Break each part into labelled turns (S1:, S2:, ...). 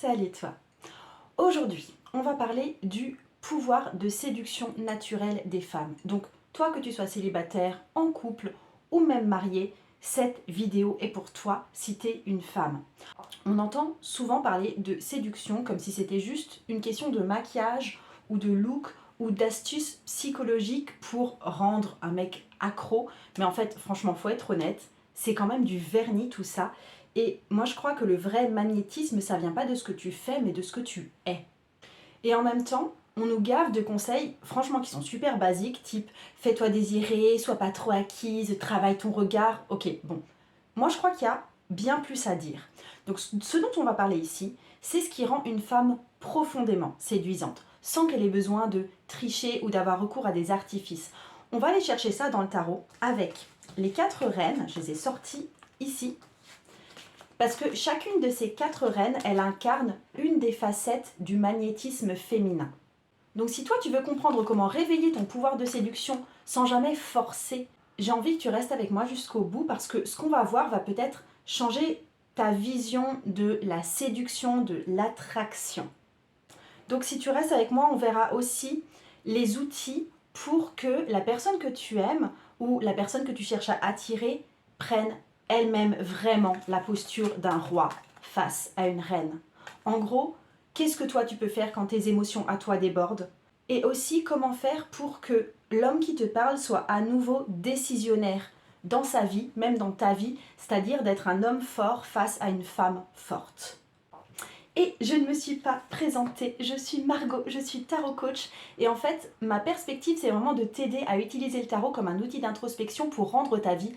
S1: Salut toi. Aujourd'hui, on va parler du pouvoir de séduction naturelle des femmes. Donc, toi que tu sois célibataire, en couple ou même marié, cette vidéo est pour toi si tu es une femme. On entend souvent parler de séduction comme si c'était juste une question de maquillage ou de look ou d'astuces psychologiques pour rendre un mec accro. Mais en fait, franchement, faut être honnête, c'est quand même du vernis tout ça. Et moi, je crois que le vrai magnétisme, ça vient pas de ce que tu fais, mais de ce que tu es. Et en même temps, on nous gave de conseils, franchement, qui sont super basiques, type fais-toi désirer, sois pas trop acquise, travaille ton regard. Ok, bon. Moi, je crois qu'il y a bien plus à dire. Donc, ce dont on va parler ici, c'est ce qui rend une femme profondément séduisante, sans qu'elle ait besoin de tricher ou d'avoir recours à des artifices. On va aller chercher ça dans le tarot avec les 4 reines. Je les ai sorties ici. Parce que chacune de ces 4 reines, elle incarne une des facettes du magnétisme féminin. Donc si toi tu veux comprendre comment réveiller ton pouvoir de séduction sans jamais forcer, j'ai envie que tu restes avec moi jusqu'au bout parce que ce qu'on va voir va peut-être changer ta vision de la séduction, de l'attraction. Donc si tu restes avec moi, on verra aussi les outils pour que la personne que tu aimes ou la personne que tu cherches à attirer prenne elle-même vraiment la posture d'un roi face à une reine. En gros, qu'est-ce que toi tu peux faire quand tes émotions à toi débordent? Et aussi comment faire pour que l'homme qui te parle soit à nouveau décisionnaire dans sa vie, même dans ta vie, c'est-à-dire d'être un homme fort face à une femme forte. Et je ne me suis pas présentée, je suis Margot, je suis tarot coach et en fait ma perspective c'est vraiment de t'aider à utiliser le tarot comme un outil d'introspection pour rendre ta vie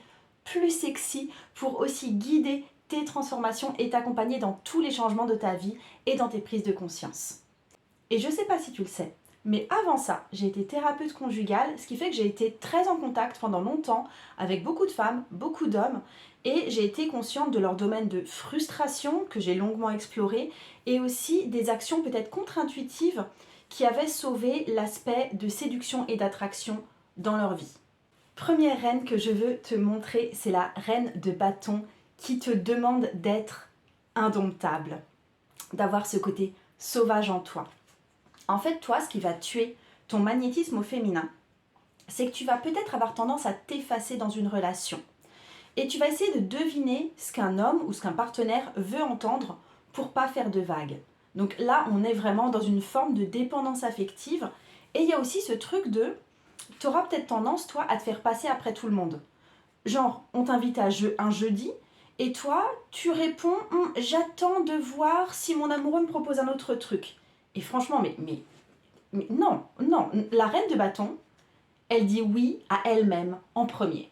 S1: plus sexy, pour aussi guider tes transformations et t'accompagner dans tous les changements de ta vie et dans tes prises de conscience. Et je sais pas si tu le sais, mais avant ça, j'ai été thérapeute conjugale, ce qui fait que j'ai été très en contact pendant longtemps avec beaucoup de femmes, beaucoup d'hommes, et j'ai été consciente de leur domaine de frustration que j'ai longuement exploré, et aussi des actions peut-être contre-intuitives qui avaient sauvé l'aspect de séduction et d'attraction dans leur vie. Première reine que je veux te montrer, c'est la reine de bâton qui te demande d'être indomptable, d'avoir ce côté sauvage en toi. En fait, toi, ce qui va tuer ton magnétisme au féminin, c'est que tu vas peut-être avoir tendance à t'effacer dans une relation. Et tu vas essayer de deviner ce qu'un homme ou ce qu'un partenaire veut entendre pour pas faire de vagues. Donc là, on est vraiment dans une forme de dépendance affective. Et il y a aussi ce truc de, tu auras peut-être tendance, toi, à te faire passer après tout le monde. Genre, on t'invite à un jeudi, et toi, tu réponds, j'attends de voir si mon amoureux me propose un autre truc. Et franchement, mais non, la reine de bâton, elle dit oui à elle-même en premier.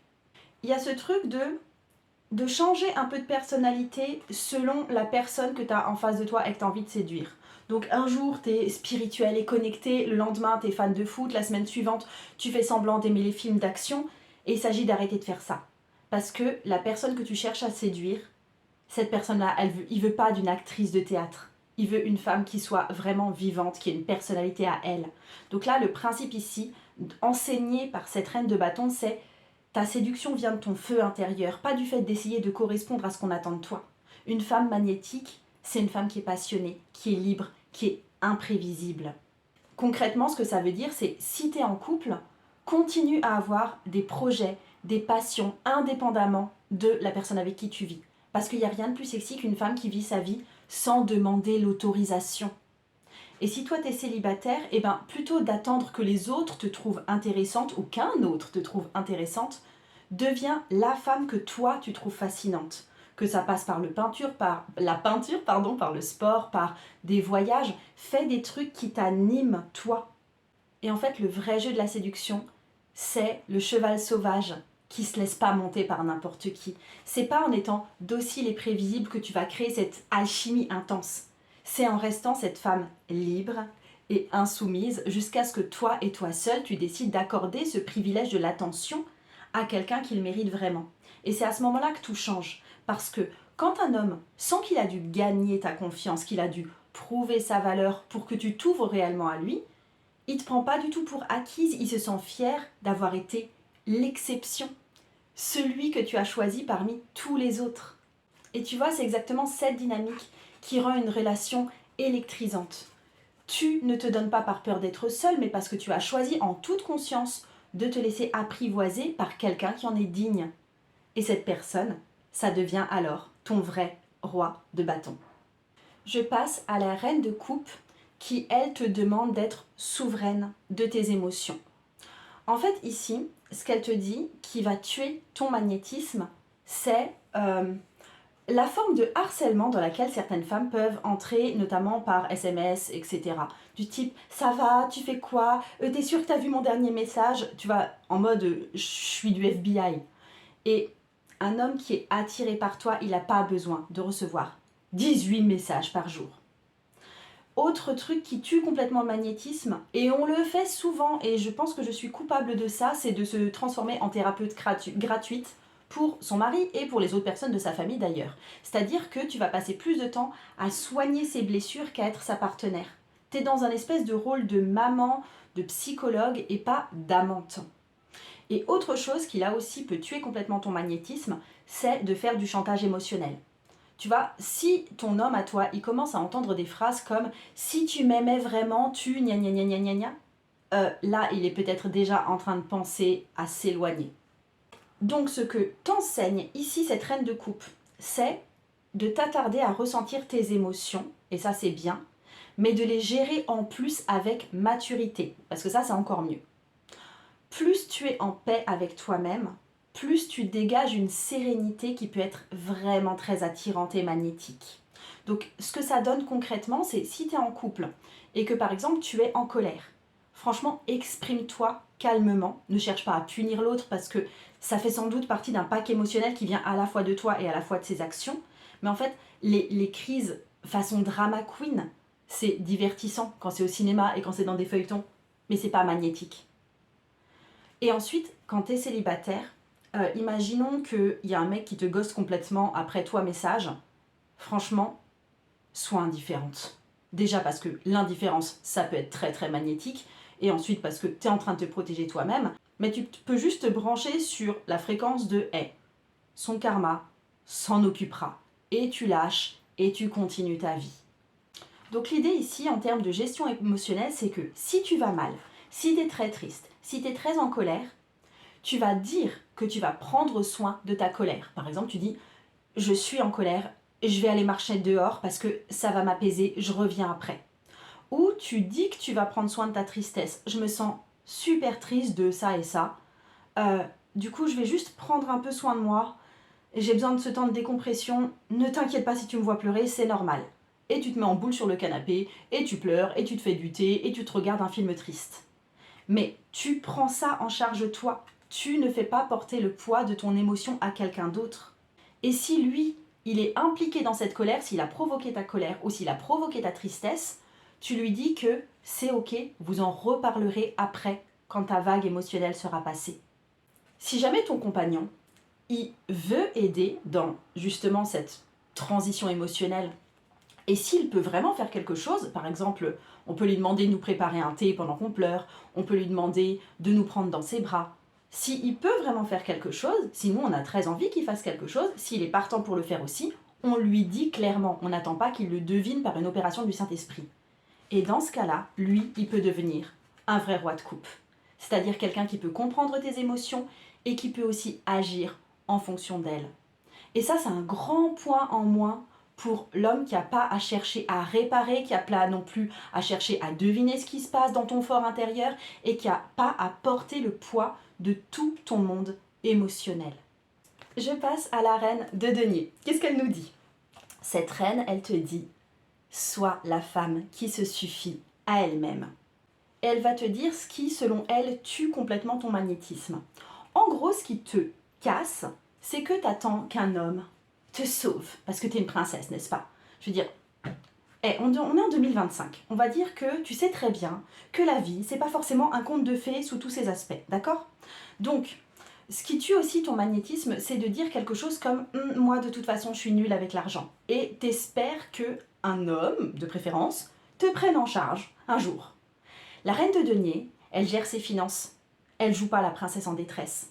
S1: Il y a ce truc de changer un peu de personnalité selon la personne que tu as en face de toi et que tu as envie de séduire. Donc un jour, tu es spirituel et connecté, le lendemain, tu es fan de foot, la semaine suivante, tu fais semblant d'aimer les films d'action, et il s'agit d'arrêter de faire ça. Parce que la personne que tu cherches à séduire, cette personne-là, il veut pas d'une actrice de théâtre. Il veut une femme qui soit vraiment vivante, qui ait une personnalité à elle. Donc là, le principe ici, enseigné par cette reine de bâton, c'est ta séduction vient de ton feu intérieur, pas du fait d'essayer de correspondre à ce qu'on attend de toi. Une femme magnétique, c'est une femme qui est passionnée, qui est libre, qui est imprévisible. Concrètement, ce que ça veut dire, c'est si tu es en couple, continue à avoir des projets, des passions indépendamment de la personne avec qui tu vis. Parce qu'il n'y a rien de plus sexy qu'une femme qui vit sa vie sans demander l'autorisation. Et si toi t'es célibataire, eh ben, plutôt d'attendre que les autres te trouvent intéressante ou qu'un autre te trouve intéressante, deviens la femme que toi tu trouves fascinante. Que ça passe par la peinture, par le sport, par des voyages, fais des trucs qui t'animent toi. Et en fait, le vrai jeu de la séduction, c'est le cheval sauvage qui se laisse pas monter par n'importe qui. C'est pas en étant docile et prévisible que tu vas créer cette alchimie intense. C'est en restant cette femme libre et insoumise jusqu'à ce que toi et toi seul, tu décides d'accorder ce privilège de l'attention à quelqu'un qui le mérite vraiment. Et c'est à ce moment-là que tout change. Parce que quand un homme sent qu'il a dû gagner ta confiance, qu'il a dû prouver sa valeur pour que tu t'ouvres réellement à lui, il ne te prend pas du tout pour acquise, il se sent fier d'avoir été l'exception, celui que tu as choisi parmi tous les autres. Et tu vois, c'est exactement cette dynamique qui rend une relation électrisante. Tu ne te donnes pas par peur d'être seule, mais parce que tu as choisi en toute conscience de te laisser apprivoiser par quelqu'un qui en est digne. Et cette personne, ça devient alors ton vrai roi de bâton. Je passe à la reine de coupe qui, elle, te demande d'être souveraine de tes émotions. En fait, ici, ce qu'elle te dit qui va tuer ton magnétisme, c'est la forme de harcèlement dans laquelle certaines femmes peuvent entrer, notamment par SMS, etc. Du type « ça va, tu fais quoi t'es sûr que t'as vu mon dernier message ?» Tu vas en mode « je suis du FBI ». Et un homme qui est attiré par toi, il n'a pas besoin de recevoir 18 messages par jour. Autre truc qui tue complètement le magnétisme, et on le fait souvent, et je pense que je suis coupable de ça, c'est de se transformer en thérapeute gratuite pour son mari et pour les autres personnes de sa famille d'ailleurs. C'est-à-dire que tu vas passer plus de temps à soigner ses blessures qu'à être sa partenaire. Tu es dans un espèce de rôle de maman, de psychologue et pas d'amante. Et autre chose qui là aussi peut tuer complètement ton magnétisme, c'est de faire du chantage émotionnel. Tu vois, si ton homme à toi, il commence à entendre des phrases comme « si tu m'aimais vraiment, tu gna gna gna gna gna gna », là, il est peut-être déjà en train de penser à s'éloigner. Donc ce que t'enseigne ici cette reine de coupe, c'est de t'attarder à ressentir tes émotions, et ça c'est bien, mais de les gérer en plus avec maturité, parce que ça c'est encore mieux. Plus tu es en paix avec toi-même, plus tu dégages une sérénité qui peut être vraiment très attirante et magnétique. Donc ce que ça donne concrètement, c'est si tu es en couple et que par exemple tu es en colère, franchement exprime-toi calmement, ne cherche pas à punir l'autre parce que ça fait sans doute partie d'un pack émotionnel qui vient à la fois de toi et à la fois de ses actions, mais en fait les crises façon drama queen, c'est divertissant quand c'est au cinéma et quand c'est dans des feuilletons, mais c'est pas magnétique. Et ensuite, quand tu es célibataire, imaginons qu'il y a un mec qui te gosse complètement après toi message. Franchement, sois indifférente. Déjà parce que l'indifférence, ça peut être très très magnétique. Et ensuite parce que tu es en train de te protéger toi-même. Mais tu peux juste te brancher sur la fréquence de « hey, son karma s'en occupera ». Et tu lâches et tu continues ta vie. Donc l'idée ici, en termes de gestion émotionnelle, c'est que si tu vas mal, si tu es très triste, si tu es très en colère, tu vas dire que tu vas prendre soin de ta colère. Par exemple, tu dis « je suis en colère, je vais aller marcher dehors parce que ça va m'apaiser, je reviens après ». Ou tu dis que tu vas prendre soin de ta tristesse. « Je me sens super triste de ça et ça. Du coup, je vais juste prendre un peu soin de moi. J'ai besoin de ce temps de décompression. Ne t'inquiète pas si tu me vois pleurer, c'est normal. » Et tu te mets en boule sur le canapé, et tu pleures, et tu te fais du thé, et tu te regardes un film triste. Mais tu prends ça en charge toi. Tu ne fais pas porter le poids de ton émotion à quelqu'un d'autre. Et si lui, il est impliqué dans cette colère, s'il a provoqué ta colère ou s'il a provoqué ta tristesse, tu lui dis que c'est ok, vous en reparlerez après, quand ta vague émotionnelle sera passée. Si jamais ton compagnon, il veut aider dans justement cette transition émotionnelle, et s'il peut vraiment faire quelque chose, par exemple, on peut lui demander de nous préparer un thé pendant qu'on pleure, on peut lui demander de nous prendre dans ses bras. S'il peut vraiment faire quelque chose, si nous on a très envie qu'il fasse quelque chose, s'il est partant pour le faire aussi, on lui dit clairement, on n'attend pas qu'il le devine par une opération du Saint-Esprit. Et dans ce cas-là, lui, il peut devenir un vrai roi de coupe. C'est-à-dire quelqu'un qui peut comprendre tes émotions et qui peut aussi agir en fonction d'elles. Et ça, c'est un grand point en moins pour l'homme qui n'a pas à chercher à réparer, qui n'a pas non plus à chercher à deviner ce qui se passe dans ton fort intérieur et qui n'a pas à porter le poids de tout ton monde émotionnel. Je passe à la reine de denier. Qu'est-ce qu'elle nous dit? Cette reine, elle te dit « Sois la femme qui se suffit à elle-même ». Elle va te dire ce qui, selon elle, tue complètement ton magnétisme. En gros, ce qui te casse, c'est que tu attends qu'un homme te sauve, parce que tu es une princesse, n'est-ce pas? Je veux dire, on est en 2025. On va dire que tu sais très bien que la vie, c'est pas forcément un conte de fées sous tous ses aspects, d'accord? Donc, ce qui tue aussi ton magnétisme, c'est de dire quelque chose comme « moi, de toute façon, je suis nulle avec l'argent ». Et t'espères qu'un homme, de préférence, te prenne en charge un jour. La reine de denier, elle gère ses finances. Elle joue pas la princesse en détresse.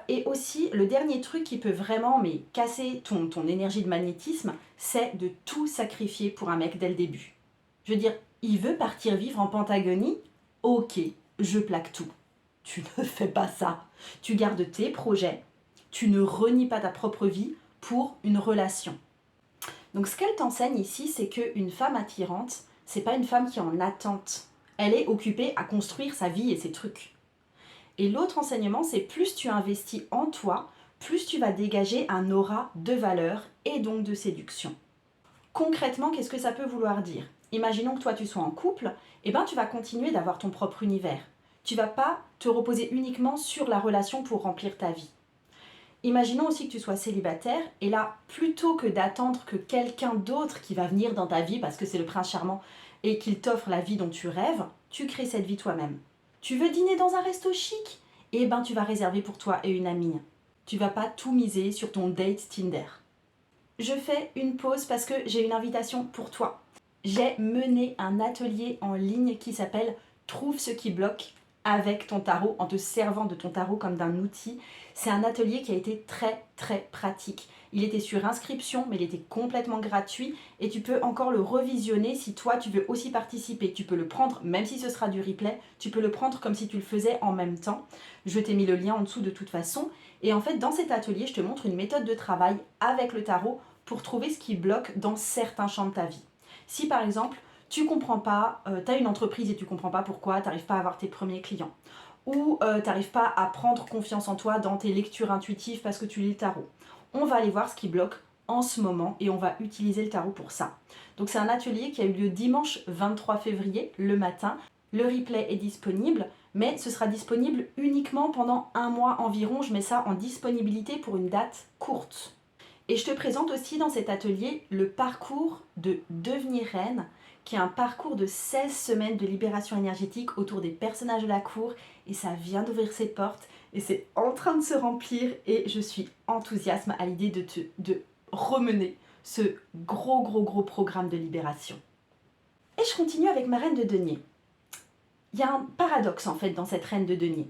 S1: Et aussi, le dernier truc qui peut vraiment casser ton énergie de magnétisme, c'est de tout sacrifier pour un mec dès le début. Je veux dire, il veut partir vivre en Pentagonie? Ok, je plaque tout. Tu ne fais pas ça. Tu gardes tes projets, tu ne renies pas ta propre vie pour une relation. Donc ce qu'elle t'enseigne ici, c'est qu'une femme attirante, c'est pas une femme qui est en attente. Elle est occupée à construire sa vie et ses trucs. Et l'autre enseignement, c'est plus tu investis en toi, plus tu vas dégager un aura de valeur et donc de séduction. Concrètement, qu'est-ce que ça peut vouloir dire? Imaginons que toi tu sois en couple, et tu vas continuer d'avoir ton propre univers. Tu vas pas te reposer uniquement sur la relation pour remplir ta vie. Imaginons aussi que tu sois célibataire, et là, plutôt que d'attendre que quelqu'un d'autre qui va venir dans ta vie, parce que c'est le prince charmant, et qu'il t'offre la vie dont tu rêves, tu crées cette vie toi-même. Tu veux dîner dans un resto chic? Tu vas réserver pour toi et une amie. Tu vas pas tout miser sur ton date Tinder. Je fais une pause parce que j'ai une invitation pour toi. J'ai mené un atelier en ligne qui s'appelle « Trouve ce qui bloque » avec ton tarot, en te servant de ton tarot comme d'un outil. C'est un atelier qui a été très très pratique. Il était sur inscription, mais il était complètement gratuit et tu peux encore le revisionner si toi tu veux aussi participer. Tu peux le prendre, même si ce sera du replay, tu peux le prendre comme si tu le faisais en même temps. Je t'ai mis le lien en dessous de toute façon. Et en fait, dans cet atelier, je te montre une méthode de travail avec le tarot pour trouver ce qui bloque dans certains champs de ta vie. Si par exemple, tu comprends pas, tu as une entreprise et tu comprends pas pourquoi, tu n'arrives pas à avoir tes premiers clients, ou tu n'arrives pas à prendre confiance en toi dans tes lectures intuitives parce que tu lis le tarot, on va aller voir ce qui bloque en ce moment et on va utiliser le tarot pour ça. Donc c'est un atelier qui a eu lieu dimanche 23 février, le matin. Le replay est disponible, mais ce sera disponible uniquement pendant un mois environ. Je mets ça en disponibilité pour une date courte. Et je te présente aussi dans cet atelier le parcours de Devenir Reine, qui est un parcours de 16 semaines de libération énergétique autour des personnages de la cour. Et ça vient d'ouvrir ses portes et c'est en train de se remplir. Et je suis enthousiaste à l'idée de remener ce gros programme de libération. Et je continue avec ma reine de denier. Il y a un paradoxe en fait dans cette reine de denier.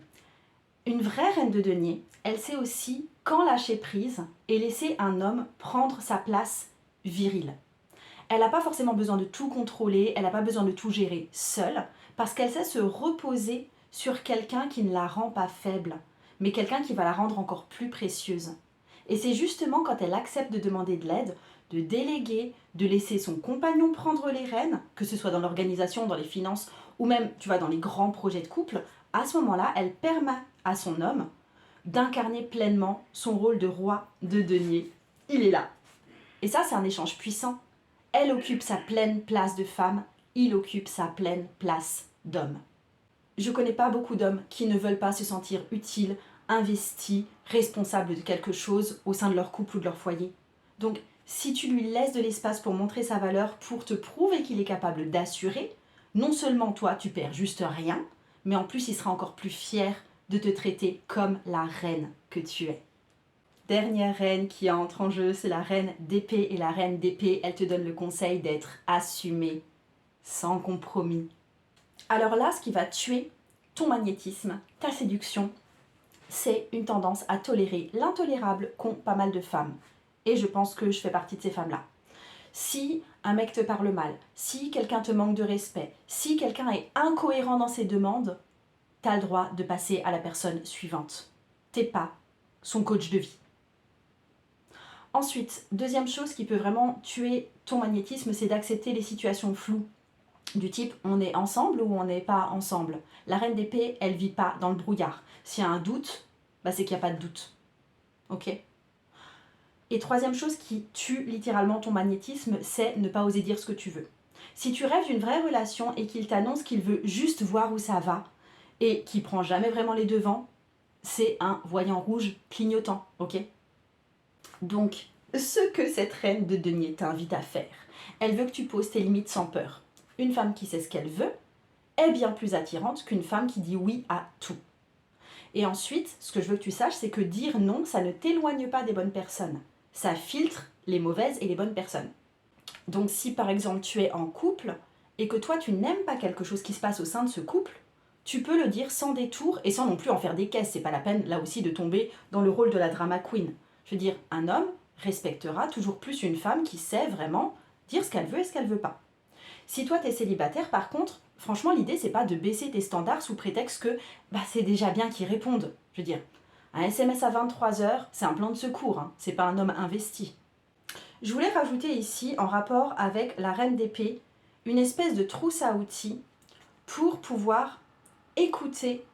S1: Une vraie reine de denier, elle sait aussi quand lâcher prise et laisser un homme prendre sa place virile. Elle n'a pas forcément besoin de tout contrôler, elle n'a pas besoin de tout gérer seule, parce qu'elle sait se reposer sur quelqu'un qui ne la rend pas faible, mais quelqu'un qui va la rendre encore plus précieuse. Et c'est justement quand elle accepte de demander de l'aide, de déléguer, de laisser son compagnon prendre les rênes, que ce soit dans l'organisation, dans les finances, ou même, dans les grands projets de couple, à ce moment-là, elle permet à son homme d'incarner pleinement son rôle de roi de denier. Il est là. Et ça, c'est un échange puissant. Elle occupe sa pleine place de femme, il occupe sa pleine place d'homme. Je connais pas beaucoup d'hommes qui ne veulent pas se sentir utiles, investis, responsables de quelque chose au sein de leur couple ou de leur foyer. Donc, si tu lui laisses de l'espace pour montrer sa valeur, pour te prouver qu'il est capable d'assurer, non seulement toi, tu perds juste rien, mais en plus, il sera encore plus fier de te traiter comme la reine que tu es. Dernière reine qui entre en jeu, c'est la reine d'épée. Et la reine d'épée, elle te donne le conseil d'être assumée, sans compromis. Alors là, ce qui va tuer ton magnétisme, ta séduction, c'est une tendance à tolérer l'intolérable qu'ont pas mal de femmes. Et je pense que je fais partie de ces femmes-là. Si un mec te parle mal, si quelqu'un te manque de respect, si quelqu'un est incohérent dans ses demandes, t'as le droit de passer à la personne suivante. T'es pas son coach de vie. Ensuite, deuxième chose qui peut vraiment tuer ton magnétisme, c'est d'accepter les situations floues. Du type, on est ensemble ou on n'est pas ensemble. La reine d'épée, elle vit pas dans le brouillard. S'il y a un doute, c'est qu'il n'y a pas de doute. Ok ? Et troisième chose qui tue littéralement ton magnétisme, c'est ne pas oser dire ce que tu veux. Si tu rêves d'une vraie relation et qu'il t'annonce qu'il veut juste voir où ça va et qu'il prend jamais vraiment les devants, c'est un voyant rouge clignotant, ok ? Donc, ce que cette reine de denier t'invite à faire, elle veut que tu poses tes limites sans peur. Une femme qui sait ce qu'elle veut est bien plus attirante qu'une femme qui dit oui à tout. Et ensuite, ce que je veux que tu saches, c'est que dire non, ça ne t'éloigne pas des bonnes personnes. Ça filtre les mauvaises et les bonnes personnes. Donc si par exemple tu es en couple et que toi tu n'aimes pas quelque chose qui se passe au sein de ce couple, tu peux le dire sans détour et sans non plus en faire des caisses. C'est pas la peine, là aussi, de tomber dans le rôle de la drama queen. Je veux dire, un homme respectera toujours plus une femme qui sait vraiment dire ce qu'elle veut et ce qu'elle veut pas. Si toi, tu es célibataire, par contre, franchement, l'idée, c'est pas de baisser tes standards sous prétexte que c'est déjà bien qu'ils répondent. Je veux dire, un SMS à 23h, c'est un plan de secours, hein, c'est pas un homme investi. Je voulais rajouter ici, en rapport avec la reine d'épée, une espèce de trousse à outils pour pouvoir écouter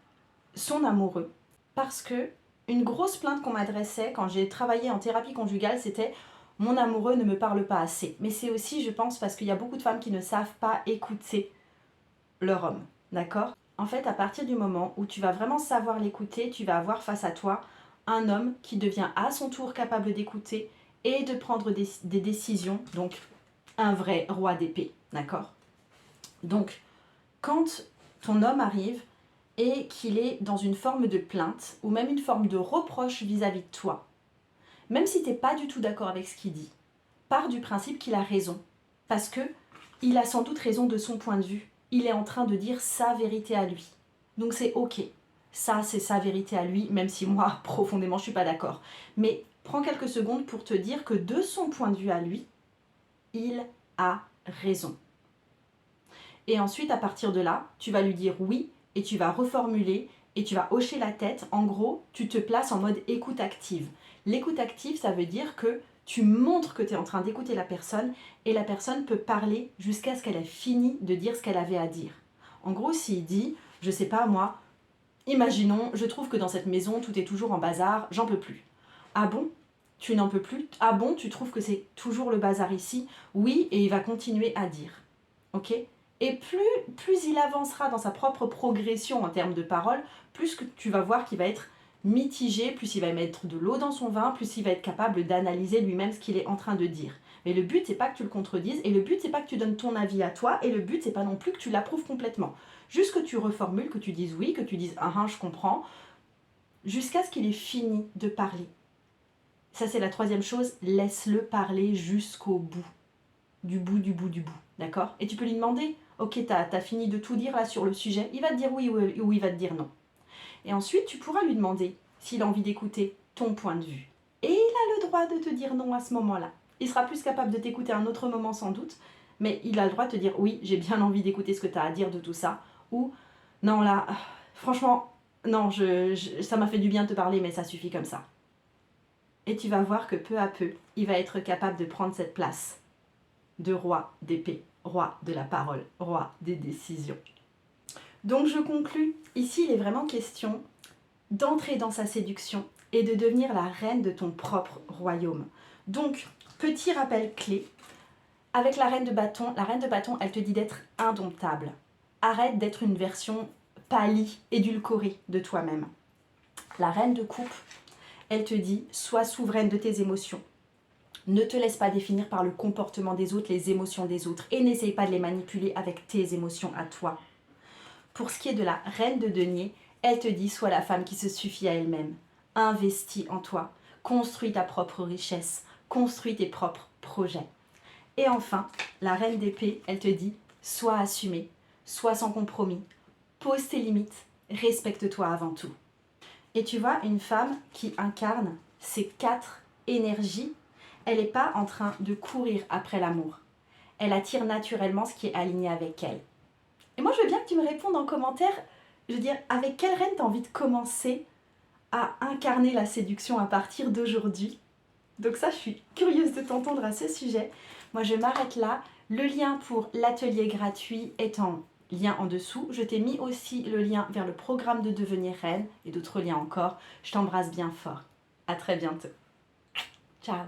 S1: son amoureux. Parce que une grosse plainte qu'on m'adressait quand j'ai travaillé en thérapie conjugale, c'était « mon amoureux ne me parle pas assez ». Mais c'est aussi, je pense, parce qu'il y a beaucoup de femmes qui ne savent pas écouter leur homme, d'accord? En fait, à partir du moment où tu vas vraiment savoir l'écouter, tu vas avoir face à toi un homme qui devient à son tour capable d'écouter et de prendre des décisions, donc un vrai roi d'épée, d'accord? Donc, quand ton homme arrive et qu'il est dans une forme de plainte ou même une forme de reproche vis-à-vis de toi, même si tu n'es pas du tout d'accord avec ce qu'il dit, pars du principe qu'il a raison, parce que il a sans doute raison de son point de vue. Il est en train de dire sa vérité à lui. Donc c'est ok. Ça, c'est sa vérité à lui, même si moi, profondément, je ne suis pas d'accord. Mais prends quelques secondes pour te dire que de son point de vue à lui, il a raison. Et ensuite, à partir de là, tu vas lui dire oui et tu vas reformuler et tu vas hocher la tête. En gros, tu te places en mode écoute active. L'écoute active, ça veut dire que tu montres que tu es en train d'écouter la personne et la personne peut parler jusqu'à ce qu'elle ait fini de dire ce qu'elle avait à dire. En gros, s'il dit, je sais pas moi, imaginons, je trouve que dans cette maison, tout est toujours en bazar, j'en peux plus. Ah bon? Tu n'en peux plus? Ah bon? Tu trouves que c'est toujours le bazar ici? Oui, et il va continuer à dire. Ok? Et plus il avancera dans sa propre progression en termes de paroles, plus que tu vas voir qu'il va être mitigé, plus il va mettre de l'eau dans son vin, plus il va être capable d'analyser lui-même ce qu'il est en train de dire. Mais le but, c'est pas que tu le contredises, et le but, c'est pas que tu donnes ton avis à toi, et le but, c'est pas non plus que tu l'approuves complètement. Juste que tu reformules, que tu dises oui, que tu dises ah, je comprends, jusqu'à ce qu'il ait fini de parler. Ça, c'est la troisième chose, laisse-le parler jusqu'au bout. Du bout, d'accord? Et tu peux lui demander, ok, t'as fini de tout dire là sur le sujet, il va te dire oui ou il va te dire non. Et ensuite, tu pourras lui demander s'il a envie d'écouter ton point de vue. Et il a le droit de te dire non à ce moment-là. Il sera plus capable de t'écouter à un autre moment sans doute, mais il a le droit de te dire oui, j'ai bien envie d'écouter ce que tu as à dire de tout ça, ou non là, franchement, non, ça m'a fait du bien de te parler, mais ça suffit comme ça. Et tu vas voir que peu à peu, il va être capable de prendre cette place de roi d'épée, roi de la parole, roi des décisions. Donc je conclus, ici il est vraiment question d'entrer dans sa séduction et de devenir la reine de ton propre royaume. Donc, petit rappel clé, avec la reine de bâton, elle te dit d'être indomptable. Arrête d'être une version pâlie, édulcorée de toi-même. La reine de coupe, elle te dit, sois souveraine de tes émotions. Ne te laisse pas définir par le comportement des autres, les émotions des autres, et n'essaye pas de les manipuler avec tes émotions à toi. Pour ce qui est de la reine de denier, elle te dit, sois la femme qui se suffit à elle-même. Investis en toi, construis ta propre richesse, construis tes propres projets. Et enfin, la reine d'épée, elle te dit, sois assumée, sois sans compromis, pose tes limites, respecte-toi avant tout. Et tu vois, une femme qui incarne ces 4 énergies, elle n'est pas en train de courir après l'amour. Elle attire naturellement ce qui est aligné avec elle. Et moi, je veux bien que tu me répondes en commentaire, je veux dire, avec quelle reine tu as envie de commencer à incarner la séduction à partir d'aujourd'hui? Donc ça, je suis curieuse de t'entendre à ce sujet. Moi, je m'arrête là. Le lien pour l'atelier gratuit est en lien en dessous. Je t'ai mis aussi le lien vers le programme de devenir reine et d'autres liens encore. Je t'embrasse bien fort. À très bientôt. Ciao.